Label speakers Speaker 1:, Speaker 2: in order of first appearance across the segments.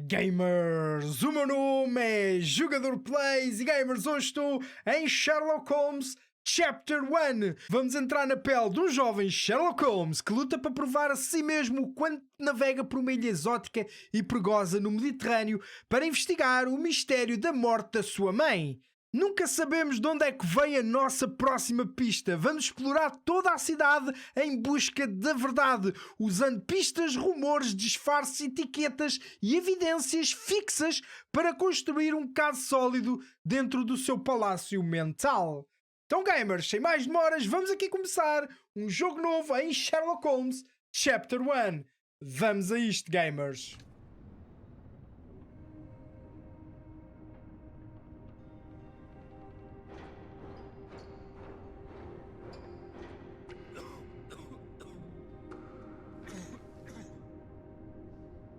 Speaker 1: Gamers, o meu nome é JogadorPlays e gamers, hoje estou em Sherlock Holmes Chapter One. Vamos entrar na pele de um jovem Sherlock Holmes que luta para provar a si mesmo quando navega por uma ilha exótica e perigosa no Mediterrâneo para investigar o mistério da morte da sua mãe. Nunca sabemos de onde é que vem a nossa próxima pista. Vamos explorar toda a cidade em busca da verdade, usando pistas, rumores, disfarces, etiquetas e evidências fixas para construir um caso sólido dentro do seu palácio mental. Então, gamers, sem mais demoras, vamos aqui começar um jogo novo em Sherlock Holmes Chapter One. Vamos a isto, gamers.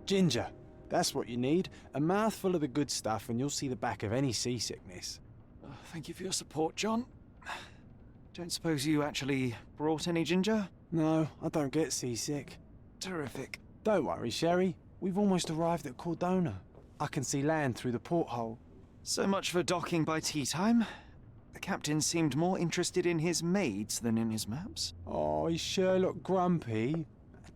Speaker 2: Ginger, that's what you need. A mouthful of the good stuff and you'll see the back of any seasickness.
Speaker 3: Oh, thank you for your support, John. Don't suppose you actually brought any ginger?
Speaker 2: No, I don't get seasick.
Speaker 3: Terrific.
Speaker 2: Don't worry, Sherry. We've almost arrived at Cordona. I can see land through the porthole.
Speaker 3: So much for docking by tea time. The captain seemed more interested in his maids than in his maps.
Speaker 2: Oh, is Sherlock grumpy?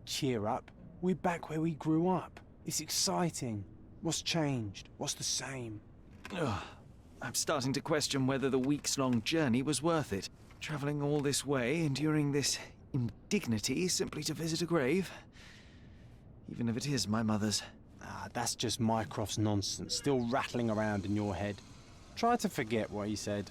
Speaker 2: Cheer up. We're back where we grew up. It's exciting. What's changed? What's the same?
Speaker 3: Ugh. I'm starting to question whether the weeks-long journey was worth it. Travelling all this way, enduring this indignity simply to visit a grave. Even if it is my mother's.
Speaker 2: Ah, that's just Mycroft's nonsense, still rattling around in your head. Try to forget what he said.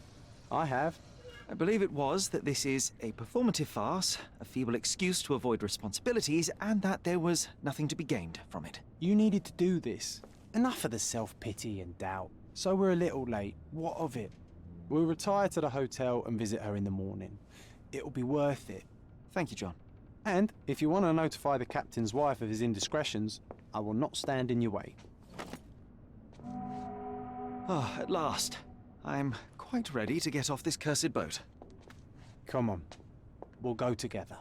Speaker 2: I have.
Speaker 3: I believe it was that this is a performative farce, a feeble excuse to avoid responsibilities, and that there was nothing to be gained from it.
Speaker 2: You needed to do this. Enough of the self-pity and doubt. So we're a little late. What of it? We'll retire to the hotel and visit her in the morning. It'll be worth it.
Speaker 3: Thank you, John.
Speaker 2: And if you want to notify the captain's wife of his indiscretions, I will not stand in your way.
Speaker 3: Ah, at last. I'm quite ready to get off this cursed boat.
Speaker 2: Come on. We'll go together.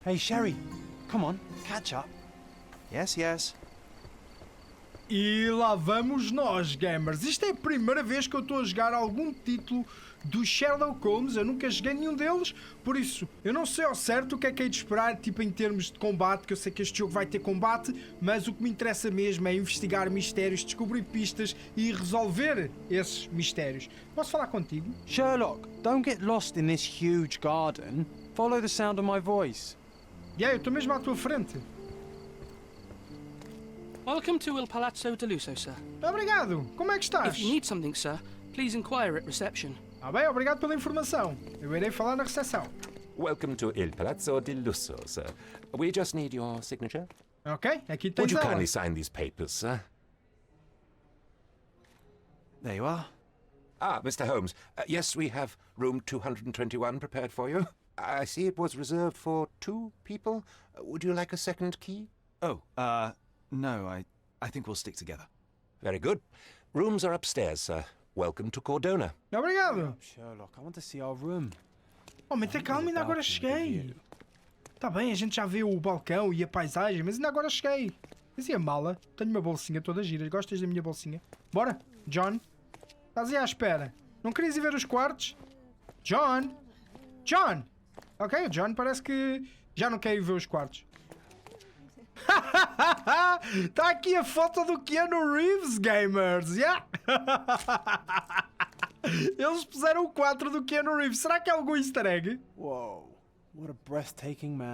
Speaker 2: Hey, Sherry, come on, catch up.
Speaker 3: Yes, yes.
Speaker 1: E lá vamos nós, gamers. Isto é a primeira vez que eu estou a jogar algum título do Sherlock Holmes. Eu nunca joguei nenhum deles, por isso eu não sei ao certo o que é de esperar, tipo em termos de combate, que eu sei que este jogo vai ter combate, mas o que me interessa mesmo é investigar mistérios, descobrir pistas e resolver esses mistérios. Posso falar contigo?
Speaker 2: Sherlock, don't get lost in this huge garden. Follow the sound of my voice.
Speaker 1: Eu estou mesmo à tua frente.
Speaker 4: Welcome to Il Palazzo de Lusso, sir.
Speaker 1: Obrigado. Como é que estás?
Speaker 4: If you need something, sir, please inquire at reception.
Speaker 1: Bem, obrigado pela informação. Eu irei falar na recepção.
Speaker 5: Welcome to Il Palazzo di Lusso, sir. We just need your signature.
Speaker 1: Ok, aqui
Speaker 5: Would
Speaker 1: tens
Speaker 5: you
Speaker 1: ela.
Speaker 5: kindly sign these papers, sir?
Speaker 3: There you are.
Speaker 5: Ah, Mr. Holmes. Yes, we have room 221 prepared for you. I see it was reserved for 2 people. Would you like a second key?
Speaker 3: Oh, no, I think we'll stick together.
Speaker 5: Very good. Rooms are upstairs, sir. Welcome to Cordona.
Speaker 1: Obrigado.
Speaker 2: Sherlock, I want to see our room.
Speaker 1: Oh, mas tem calma, ainda agora cheguei. Tá bem, a gente já viu o balcão e a paisagem, mas ainda agora cheguei. Mas e a mala? Tenho uma bolsinha toda gira. Gostas da minha bolsinha? Bora, John. Estás aí à espera. Não querias ir ver os quartos? John? John! Ok, o John parece que já não quer ir ver os quartos. Está aqui a foto do Keanu Reeves, gamers. Yeah. Eles puseram o 4 do Keanu Reeves. Será que é algum easter egg?
Speaker 2: Whoa. What a breathtaking man.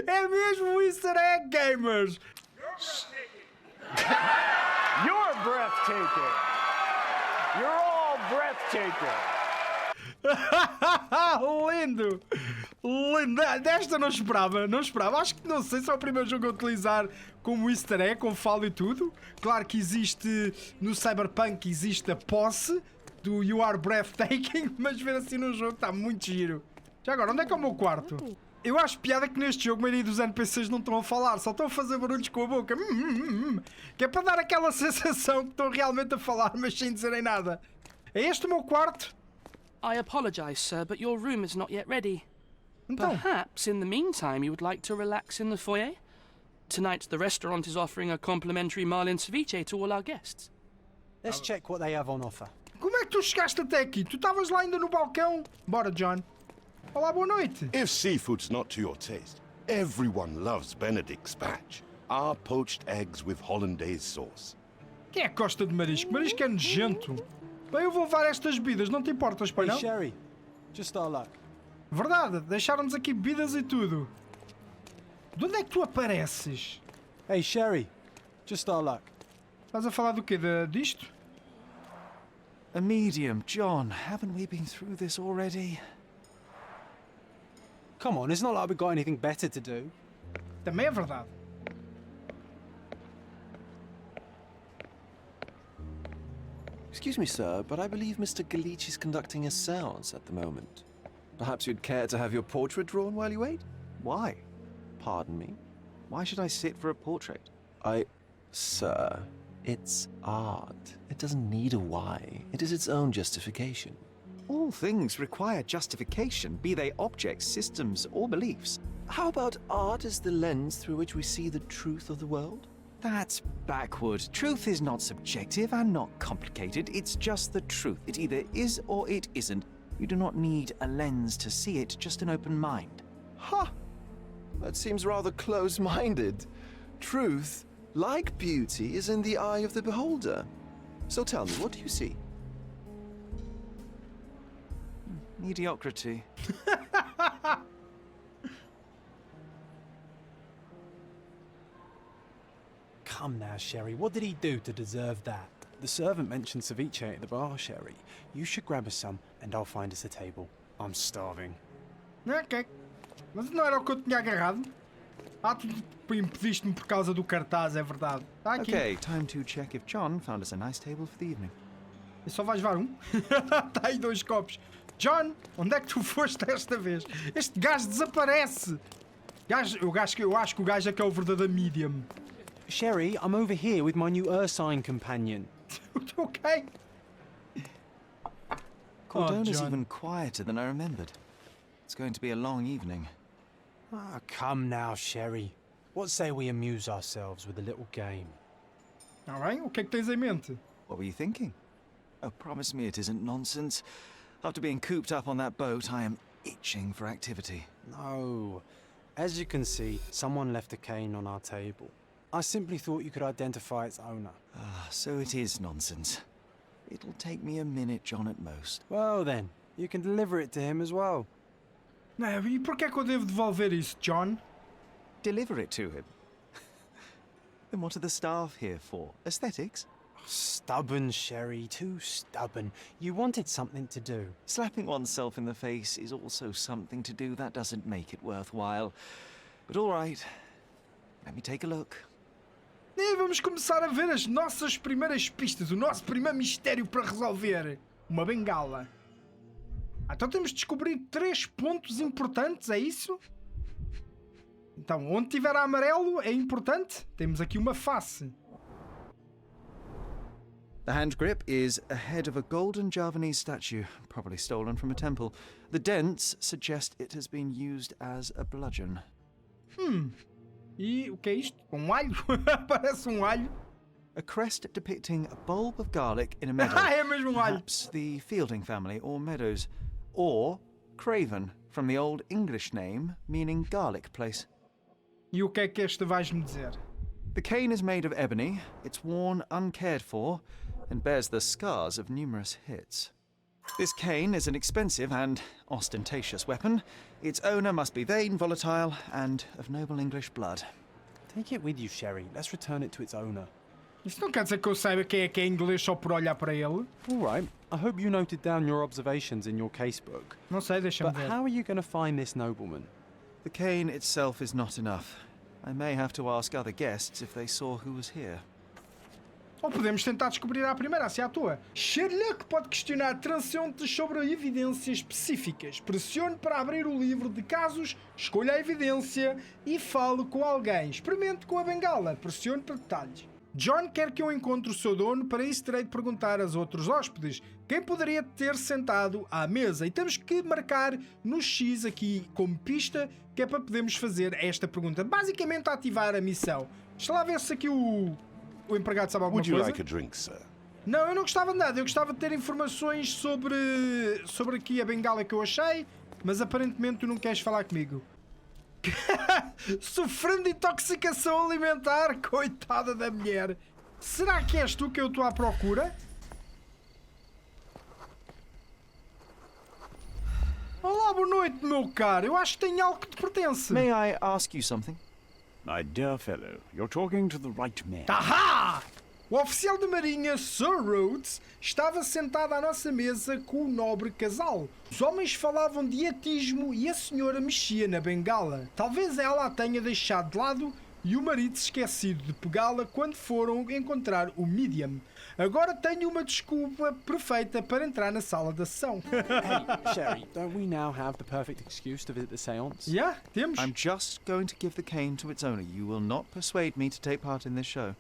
Speaker 1: É mesmo o easter egg, gamers!
Speaker 6: You're breathtaking. You're all breathtaking.
Speaker 1: Lindo! Lindo! Desta não esperava, não esperava. Acho que não sei se é o primeiro jogo a utilizar como easter egg, com falo e tudo. Claro que existe no Cyberpunk, existe a posse do You Are Breathtaking, mas ver assim num jogo está muito giro. Já agora, onde é que é o meu quarto? Eu acho piada que neste jogo a maioria dos NPCs não estão a falar, só estão a fazer barulhos com a boca. Que é para dar aquela sensação que estão realmente a falar, mas sem dizerem nada. É este o meu quarto?
Speaker 4: I apologise, sir, but your room is not yet ready.
Speaker 1: Então,
Speaker 4: Perhaps, in the meantime, you would like to relax in the foyer? Tonight, the restaurant is offering a complimentary marlin ceviche to all our guests.
Speaker 2: Let's check what they have on offer.
Speaker 1: como é que tu chegaste até aqui? Tu estavas lá ainda no balcão? Bora, John. Olá, boa noite.
Speaker 7: If seafood's not to your taste, everyone loves Benedict's batch. Our poached eggs with hollandaise sauce.
Speaker 1: Quem é que gosta de marisco? Marisco é nojento. Bem, eu vou levar estas bebidas, não te importas, pai,
Speaker 2: Hey,
Speaker 1: não?
Speaker 2: Sherry, just our luck.
Speaker 1: Verdade, deixaram-nos aqui bebidas e tudo. De onde é que tu apareces?
Speaker 2: Hey, Sherry, just our luck.
Speaker 1: Estás a falar do quê? Disto?
Speaker 3: A medium, John. Haven't we been through this already?
Speaker 2: Come on, it's not like we've got anything better to do.
Speaker 1: Também é verdade.
Speaker 8: Excuse me, sir, but I believe Mr. Galich is conducting a séance at the moment. Perhaps you'd care to have your portrait drawn while you wait?
Speaker 3: Why?
Speaker 8: Pardon me?
Speaker 3: Why should I sit for a portrait?
Speaker 8: Sir, it's art. It doesn't need a why. It is its own justification.
Speaker 3: All things require justification, be they objects, systems, or beliefs.
Speaker 8: How about art as the lens through which we see the truth of the world?
Speaker 3: That's backward. Truth is not subjective and not complicated. It's just the truth. It either is or it isn't. You do not need a lens to see it, just an open mind.
Speaker 8: Ha! That seems rather close-minded. Truth, like beauty, is in the eye of the beholder. So tell me, what do you see?
Speaker 3: Mediocrity.
Speaker 2: Come now, Sherry, what did he do to deserve that? The servant mentioned ceviche at the bar, Sherry. You should grab us some, and I'll find us a table. I'm starving.
Speaker 1: Ok. Mas não era o que eu tinha agarrado? Ah, tu impediste-me por causa do cartaz, é verdade. Está aqui.
Speaker 3: Okay, time to check if John found us a nice table for the evening.
Speaker 1: E só vais levar um? Está aí 2 copos. John, onde é que tu foste desta vez? Este gajo desaparece. Eu acho que o gajo é que é o verdadeiro medium.
Speaker 2: Sherry, I'm over here with my new Ursine companion.
Speaker 1: Ok.
Speaker 3: Cordona's
Speaker 1: John.
Speaker 3: even quieter than I remembered. It's going to be a long evening.
Speaker 2: Ah, come now, Sherry. What say we amuse ourselves with a little game?
Speaker 1: Está bem? O que é que tens em mente?
Speaker 3: What were you thinking? Oh, promise me it isn't nonsense. After being cooped up on that boat, I am itching for activity.
Speaker 2: No. As you can see, someone left a cane on our table. I simply thought you could identify its owner.
Speaker 3: Ah, so it is nonsense. It'll take me a minute, John, at most.
Speaker 2: Well then, you can deliver it to him as well.
Speaker 1: Não, e porquê é que eu devo devolver isso, John?
Speaker 3: Deliver it to him. Then what are the staff here for? Aesthetics?
Speaker 2: Stubborn, Sherry, too stubborn. You wanted something to do.
Speaker 3: Slapping oneself in the face is also something to do. That doesn't make it worthwhile. But all right, let me take a look.
Speaker 1: E vamos começar a ver as nossas primeiras pistas, o nosso primeiro mistério para resolver. Uma bengala. Então temos de descobrir 3 pontos importantes, é isso? Então, onde tiver amarelo é importante. Temos aqui uma face.
Speaker 3: The hand grip is a head of a golden Javanese statue, probably stolen from a temple. The dents suggest it has been used as a bludgeon.
Speaker 1: E o que é isto? Um alho? Parece um alho.
Speaker 3: A crest depicting a bulb of garlic in a meadow.
Speaker 1: É mesmo um alho.
Speaker 3: Perhaps the Fielding family or Meadows. Or Craven, from the Old English name meaning garlic place.
Speaker 1: E o que é que este vais-me dizer?
Speaker 3: The cane is made of ebony, it's worn uncared for, and bears the scars of numerous hits. This cane is an expensive and ostentatious weapon. Its owner must be vain, volatile, and of noble English blood.
Speaker 2: Take it with you, Sherry. Let's return it to its owner.
Speaker 1: Isso não quer dizer que eu saiba quem é inglês só por olhar para ele.
Speaker 2: All right. I hope you noted down your observations in your casebook.
Speaker 1: Não sei, deixa-me
Speaker 2: But
Speaker 1: ver.
Speaker 2: how are you going to find this nobleman?
Speaker 3: The cane itself is not enough. I may have to ask other guests if they saw who was here.
Speaker 1: Ou podemos tentar descobrir à primeira, assim à toa. Sherlock pode questionar transeuntes sobre evidências específicas. Pressione para abrir o livro de casos, escolha a evidência e fale com alguém. Experimente com a bengala. Pressione para detalhes. John quer que eu encontre o seu dono, para isso terei de perguntar aos outros hóspedes quem poderia ter sentado à mesa. E temos que marcar no X aqui como pista, que é para podermos fazer esta pergunta. Basicamente ativar a missão. Deixa lá ver se aqui o empregado sabe alguma
Speaker 7: Would you
Speaker 1: coisa.
Speaker 7: like a drink, sir?
Speaker 1: Não, eu não gostava de nada. Eu gostava de ter informações sobre aqui a bengala que eu achei, mas aparentemente tu não queres falar comigo. Sofrendo de intoxicação alimentar, coitada da mulher. Será que és tu que eu estou à procura? Olá, boa noite, meu caro. Eu acho que tem algo que te pertence.
Speaker 3: May I ask you something?
Speaker 6: My dear fellow, you're talking to the right man.
Speaker 1: Ahá! O oficial de marinha Sir Rhodes estava sentado à nossa mesa com o nobre casal. Os homens falavam de atismo e a senhora mexia na bengala. Talvez ela a tenha deixado de lado e o marido se esquecido de pegá-la quando foram encontrar o medium. Agora tenho uma desculpa perfeita para entrar na sala da sessão.
Speaker 2: Hey, Sherry, don't we now have the perfect excuse to visit the séance?
Speaker 1: Já, temos.
Speaker 3: I'm just going to give the cane to its owner. You will not persuade me to take part in this show.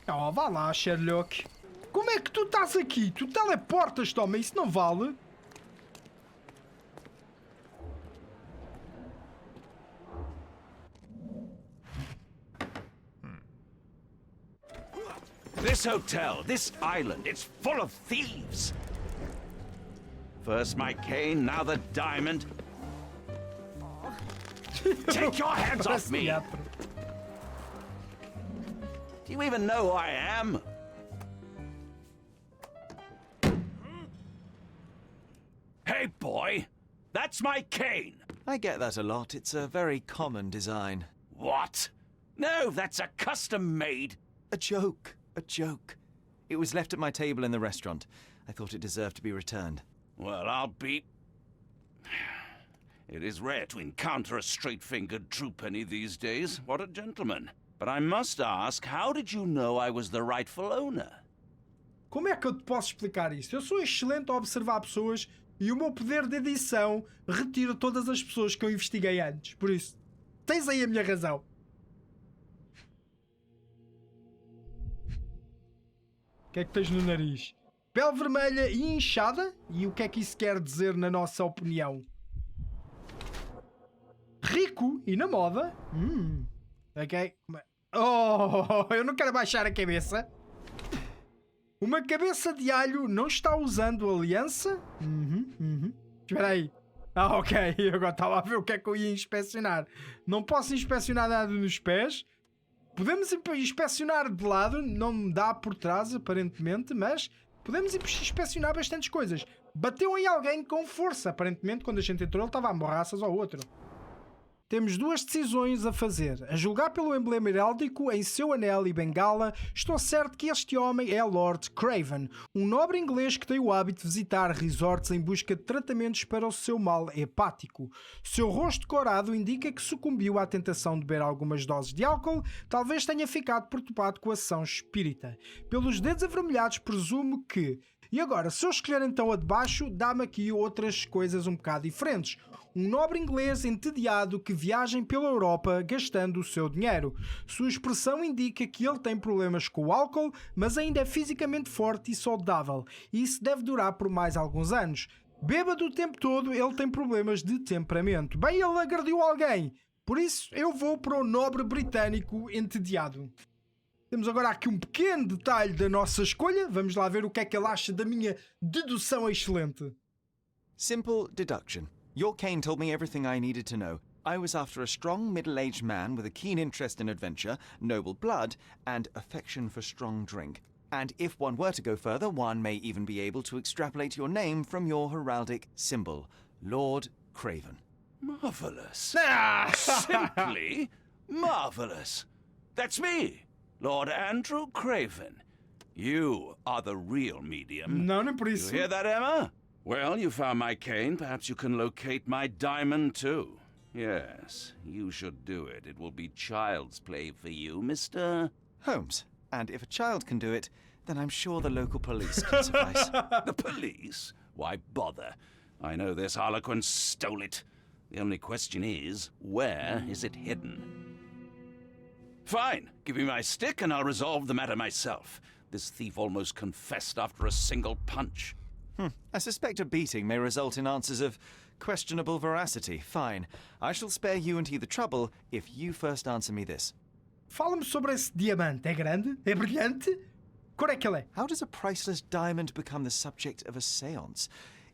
Speaker 1: Oh, vá lá, Sherlock. Como é que tu estás aqui? Tu teleportas-te, homem, isso não vale.
Speaker 9: This hotel, this island, it's full of thieves. First my cane, now the diamond. Take your hands off me!
Speaker 1: Teatro.
Speaker 9: Do you even know who I am? Hey, boy! That's my cane!
Speaker 3: I get that a lot. It's a very common design.
Speaker 9: What? No, that's a custom-made.
Speaker 3: A joke. A joke. It was left at my table in the restaurant. I thought it deserved to be returned.
Speaker 9: Well, I'll be... It is rare to encounter a straight-fingered true penny these days. What a gentleman. But I must ask, how did you know I was the rightful owner?
Speaker 1: Como é que eu te posso explicar isto? Eu sou excelente a observar pessoas e o meu poder de edição retira todas as pessoas que eu investiguei antes. Por isso, tens aí a minha razão. O que é que tens no nariz? Pele vermelha e inchada? E o que é que isso quer dizer na nossa opinião? Rico e na moda? Ok. Oh, eu não quero baixar a cabeça. Uma cabeça de alho não está usando aliança? Espera aí. Ah, ok. Eu agora estava a ver o que é que eu ia inspecionar. Não posso inspecionar nada nos pés. Podemos inspecionar de lado, não me dá por trás aparentemente, mas podemos inspecionar bastantes coisas. Bateu em alguém com força, aparentemente quando a gente entrou ele estava a morraças ao outro. Temos duas decisões a fazer. A julgar pelo emblema heráldico em seu anel e bengala, estou certo que este homem é Lord Craven, um nobre inglês que tem o hábito de visitar resorts em busca de tratamentos para o seu mal hepático. Seu rosto corado indica que sucumbiu à tentação de beber algumas doses de álcool, talvez tenha ficado perturbado com a ação espírita. Pelos dedos avermelhados presumo que... E agora, se eu escolher então a de baixo, dá-me aqui outras coisas um bocado diferentes. Um nobre inglês entediado que viaja pela Europa gastando o seu dinheiro. Sua expressão indica que ele tem problemas com o álcool, mas ainda é fisicamente forte e saudável. E isso deve durar por mais alguns anos. Bêbado o tempo todo, ele tem problemas de temperamento. Bem, ele agrediu alguém. Por isso, eu vou para o nobre britânico entediado. Temos agora aqui um pequeno detalhe da nossa escolha. Vamos lá ver o que é que ele acha da minha dedução excelente.
Speaker 3: Simple deduction. Your cane told me everything I needed to know. I was after a strong, middle-aged man with a keen interest in adventure, noble blood, and affection for strong drink. And if one were to go further, one may even be able to extrapolate your name from your heraldic symbol, Lord Craven.
Speaker 9: Marvelous.
Speaker 1: Ah!
Speaker 9: Simply marvelous. That's me, Lord Andrew Craven. You are the real medium.
Speaker 1: Não, nem por
Speaker 9: You
Speaker 1: isso.
Speaker 9: hear that, Emma? Well, you found my cane. Perhaps you can locate my diamond, too. Yes, you should do it. It will be child's play for you, Mr.
Speaker 3: Holmes. And if a child can do it, then I'm sure the local police can suffice.
Speaker 9: The police? Why bother? I know this harlequin stole it. The only question is, where is it hidden? Fine. Give me my stick and I'll resolve the matter myself. This thief almost confessed after a single punch.
Speaker 3: I suspect a beating may result in answers of questionable veracity. Fine. I shall spare you and he the trouble if you first answer me this.
Speaker 1: Fala-me sobre esse diamante. É grande? É brilhante? Cor é que ele é?
Speaker 3: How does a priceless diamond become the subject of a séance?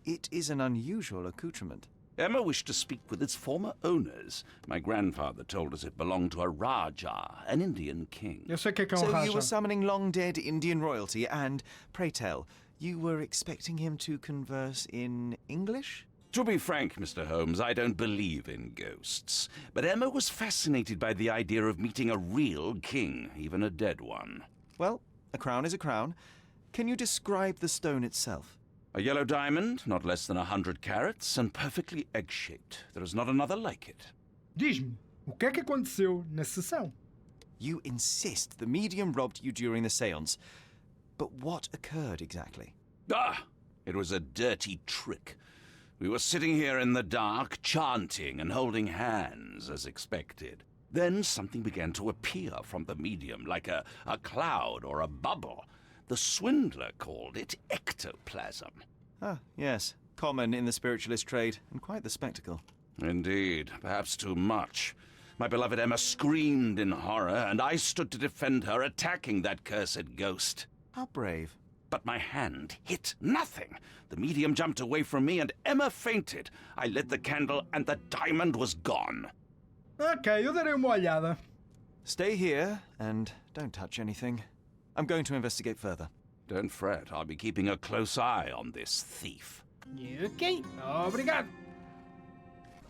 Speaker 3: It is an unusual accoutrement.
Speaker 9: Emma wished to speak with its former owners. My grandfather told us it belonged to a Rajah, an Indian king.
Speaker 1: Eu sei o que é um
Speaker 3: So you
Speaker 1: raja.
Speaker 3: were summoning long-dead Indian royalty and, pray tell, you were expecting him to converse in English?
Speaker 9: To be frank, Mr. Holmes, I don't believe in ghosts. But Emma was fascinated by the idea of meeting a real king, even a dead one.
Speaker 3: Well, a crown is a crown. Can you describe the stone itself?
Speaker 9: A yellow diamond, not less than 100 carats, and perfectly egg-shaped. There is not another like it.
Speaker 1: Diz-me, o que é que aconteceu na sessão?
Speaker 3: You insist the medium robbed you during the séance. But what occurred exactly?
Speaker 9: Ah! It was a dirty trick. We were sitting here in the dark, chanting and holding hands, as expected. Then something began to appear from the medium, like a cloud or a bubble. The swindler called it ectoplasm.
Speaker 3: Ah, yes. Common in the spiritualist trade, and quite the spectacle.
Speaker 9: Indeed, perhaps too much. My beloved Emma screamed in horror, and I stood to defend her, attacking that cursed ghost.
Speaker 3: How brave.
Speaker 9: But my hand hit nothing. The medium jumped away from me, and Emma fainted. I lit the candle, and the diamond was gone.
Speaker 1: Ok, eu darei uma olhada.
Speaker 3: Stay here, and don't touch anything. I'm going to investigate further.
Speaker 9: Don't fret, I'll be keeping a close eye on this thief.
Speaker 1: Ok, obrigado.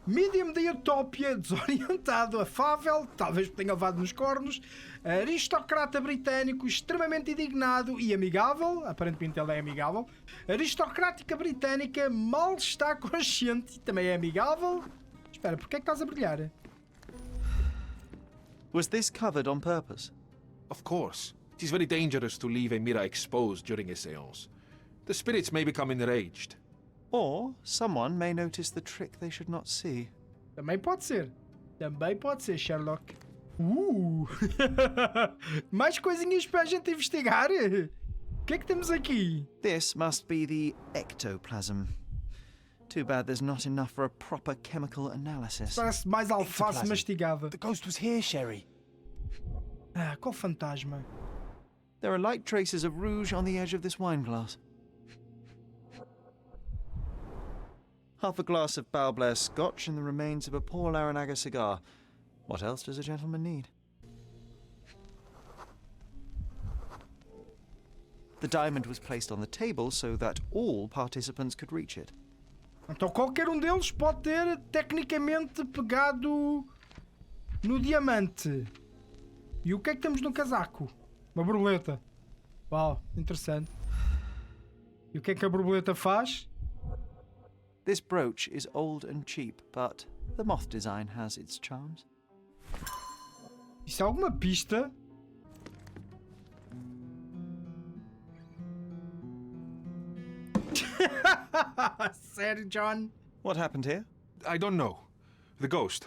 Speaker 1: Medium da Utopia, desorientado, afável, talvez tenha levado nos cornos, aristocrata britânico, extremamente indignado e amigável, aparentemente ele é amigável, aristocrática britânica, mal está consciente e também é amigável. Espera, porquê é que estás a brilhar?
Speaker 3: Was this covered on purpose?
Speaker 10: Of course. It is very dangerous to leave a mirror exposed during a séance. The spirits may become enraged.
Speaker 3: Or someone may notice the trick they should not see.
Speaker 1: Também pode ser. Também pode ser, Sherlock. Mais coisinhas para a gente investigar. O que é que temos aqui?
Speaker 3: This must be the ectoplasm. Too bad there's not enough for a proper chemical analysis.
Speaker 1: Parece mais alface
Speaker 2: Ectoplasm.
Speaker 1: mastigada.
Speaker 2: The ghost was here, Sherry.
Speaker 1: Ah, qual fantasma?
Speaker 3: There are light traces of rouge on the edge of this wine glass. Half a glass of Balblair Scotch and the remains of a Paul Aranaga cigar. What else does a gentleman need? The diamond was placed on the table so that all participants could reach it.
Speaker 1: Então qualquer um deles pode ter tecnicamente pegado no diamante. E o que é que temos no casaco? Uma borboleta. Uau, interessante. E o que é que a borboleta faz?
Speaker 3: This brooch is old and cheap, but the moth design has its charms.
Speaker 1: Isso é alguma pista? Sério, John?
Speaker 3: What happened here?
Speaker 10: I don't know. The ghost.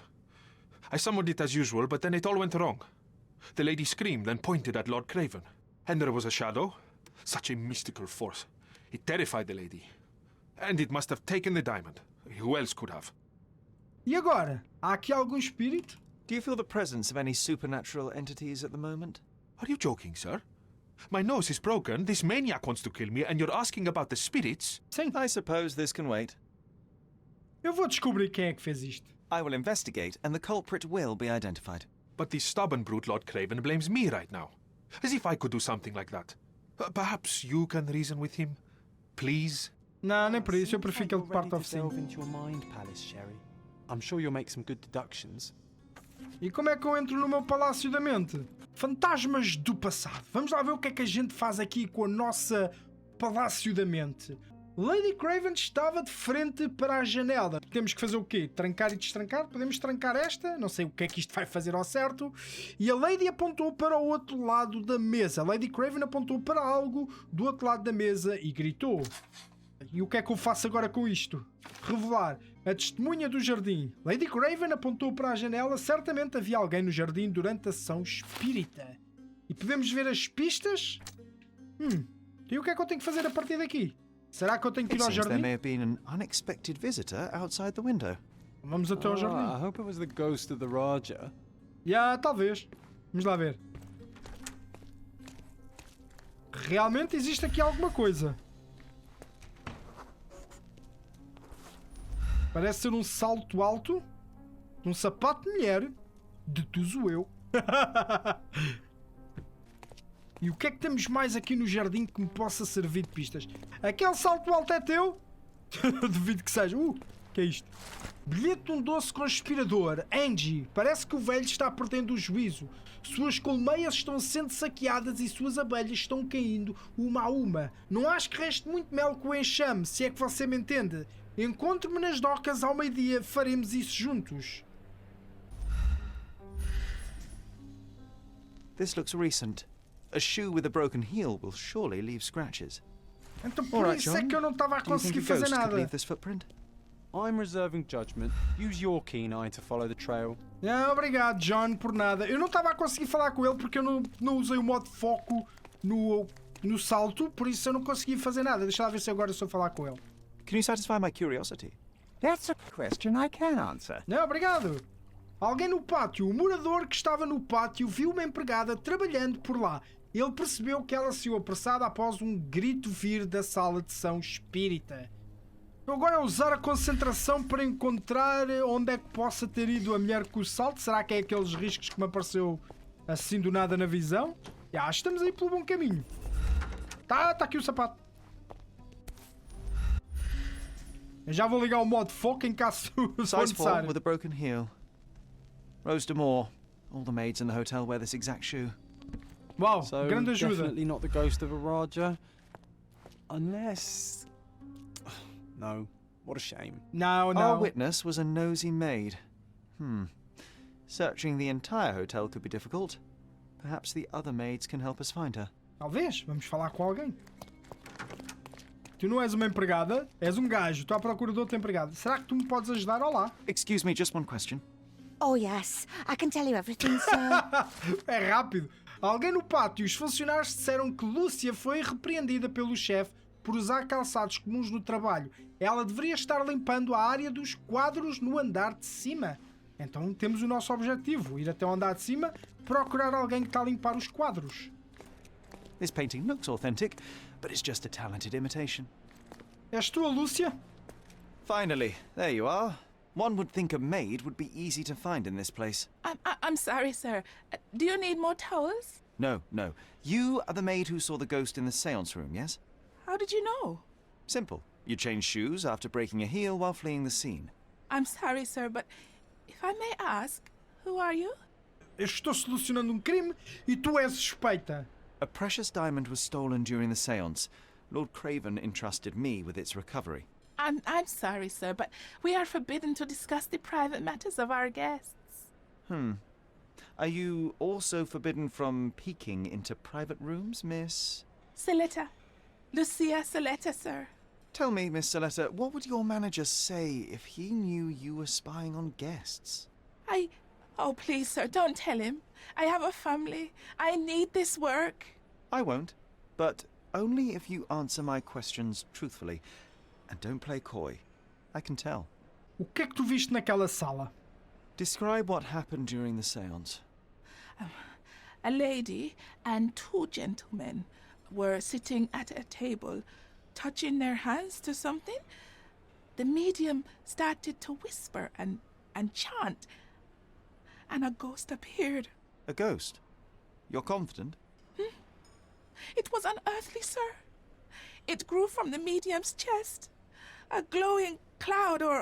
Speaker 10: I summoned it as usual, but then it all went wrong. The lady screamed and pointed at Lord Craven. And there was a shadow. Such a mystical force. It terrified the lady. And it must have taken the diamond. Who else could have?
Speaker 1: E agora? Há aqui algum espírito?
Speaker 3: Do you feel the presence of any supernatural entities at the moment?
Speaker 10: Are you joking, sir? My nose is broken, this maniac wants to kill me, and you're asking about the spirits?
Speaker 1: Sim.
Speaker 3: I suppose this can wait.
Speaker 1: Eu vou descobrir quem é que fez isto.
Speaker 3: I will investigate, and the culprit will be identified.
Speaker 10: But this stubborn brute Lord Craven blames me right now. As if I could do something like that. Perhaps you can reason with him, please?
Speaker 1: Não, nem por isso. Eu prefiro que ele
Speaker 2: You're ready
Speaker 1: parte
Speaker 2: to
Speaker 1: ao
Speaker 2: delve
Speaker 1: focinho.
Speaker 2: into your mind palace, Sherry. I'm sure you'll make some good deductions.
Speaker 1: E como é que eu entro no meu palácio da mente? Fantasmas do passado. Vamos lá ver o que é que a gente faz aqui com a nossa palácio da mente. Lady Craven estava de frente para a janela. Temos que fazer o quê? Trancar e destrancar? Podemos trancar esta? Não sei o que é que isto vai fazer ao certo. E a Lady apontou para o outro lado da mesa. A Lady Craven apontou para algo do outro lado da mesa e gritou. E o que é que eu faço agora com isto? Revelar a testemunha do jardim. Lady Craven apontou para a janela. Certamente havia alguém no jardim durante a sessão espírita. E podemos ver as pistas? E o que é que eu tenho que fazer a partir daqui? Será que eu tenho que ir ao
Speaker 3: It seems there may
Speaker 1: jardim?
Speaker 3: have been an unexpected visitor outside the window.
Speaker 1: Vamos até ao
Speaker 2: I
Speaker 1: jardim.
Speaker 2: hope it was the ghost of the Raja.
Speaker 1: Talvez. Vamos lá ver. Realmente existe aqui alguma coisa. Parece ser um salto alto. Um sapato de mulher. Deduzo eu. E o que é que temos mais aqui no jardim que me possa servir de pistas? Aquele salto alto é teu? Duvido que seja. Que é isto? Bilhete de um doce conspirador. Angie, parece que o velho está perdendo o juízo. Suas colmeias estão sendo saqueadas e suas abelhas estão caindo uma a uma. Não acho que reste muito mel com o enxame, se é que você me entende. Encontro-me nas docas ao meio-dia. Faremos isso juntos.
Speaker 3: This looks recent. A shoe with a broken heel will surely leave scratches.
Speaker 1: Então por isso é que eu não estava a
Speaker 3: Do you think
Speaker 1: conseguir
Speaker 3: a
Speaker 1: fazer
Speaker 3: ghost could
Speaker 1: nada.
Speaker 3: leave this footprint?
Speaker 2: I'm reserving judgment. Use your keen eye to follow the trail.
Speaker 1: Não, obrigado, John, por nada. Eu não estava a conseguir falar com ele porque eu não usei o modo foco no salto, por isso eu não consegui fazer nada. Deixa lá ver se agora estou a falar com ele.
Speaker 3: Can you satisfy my curiosity?
Speaker 6: That's a question I can answer.
Speaker 1: Não, obrigado. Alguém no pátio, o morador que estava no pátio, viu uma empregada trabalhando por lá. Ele percebeu que ela saiu apressada após um grito vir da sala de sessão espírita. Eu agora usar a concentração para encontrar onde é que possa ter ido a mulher com o salto. Será que é aqueles riscos que me apareceu assim do nada na visão? Estamos aí pelo bom caminho. Tá aqui o sapato. Eu já vou ligar o modo foco em caso for
Speaker 3: Size 4
Speaker 1: necessário.
Speaker 3: with a broken heel. Rose D'Amour. All the maids in the hotel wear this exact shoe.
Speaker 1: Uau,
Speaker 2: So
Speaker 1: grande ajuda.
Speaker 2: definitely not the ghost of a Raja. Unless... No. What a shame.
Speaker 1: Não,
Speaker 3: Our
Speaker 1: não.
Speaker 3: witness was a nosy maid. Searching the entire hotel could be difficult. Perhaps the other maids can help us find her.
Speaker 1: Talvez. Vamos falar com alguém. Tu não és uma empregada, és um gajo. Estou à procura de outra empregada. Será que tu me podes ajudar? Olá.
Speaker 3: Excuse me, just one question.
Speaker 11: Oh, yes. I can tell you everything, sir.
Speaker 1: É rápido. Alguém no pátio. Os funcionários disseram que Lúcia foi repreendida pelo chefe por usar calçados comuns no trabalho. Ela deveria estar limpando a área dos quadros no andar de cima. Então temos o nosso objetivo. Ir até o andar de cima, procurar alguém que está a limpar os quadros.
Speaker 3: This painting looks authentic, but it's just a talented imitation.
Speaker 1: És tu a Lúcia?
Speaker 3: Finally, there you are. One would think a maid would be easy to find in this place.
Speaker 11: I'm sorry, sir. Do you need more towels?
Speaker 3: No. You are the maid who saw the ghost in the seance room, yes?
Speaker 11: How did you know?
Speaker 3: Simple. You changed shoes after breaking a heel while fleeing the scene.
Speaker 11: I'm sorry, sir, but if I may ask, who are you?
Speaker 1: Eu estou solucionando crime e tu és suspeita.
Speaker 3: A precious diamond was stolen during the seance. Lord Craven entrusted me with its recovery.
Speaker 11: I'm sorry, sir, but we are forbidden to discuss the private matters of our guests.
Speaker 3: Are you also forbidden from peeking into private rooms, Miss?
Speaker 11: Saletta. Lucia Saletta, sir.
Speaker 3: Tell me, Miss Saletta, what would your manager say if he knew you were spying on guests?
Speaker 11: Oh, please, sir, don't tell him. I have a family. I need this work.
Speaker 3: I won't, but only if you answer my questions truthfully. And don't play coy. I can tell.
Speaker 1: O que é que tu viste naquela sala?
Speaker 3: Describe what happened during the seance.
Speaker 11: A lady and two gentlemen were sitting at a table, touching their hands to something. The medium started to whisper and chant, and a ghost appeared.
Speaker 3: A ghost? You're confident?
Speaker 11: It was unearthly, sir. It grew from the medium's chest. A glowing cloud or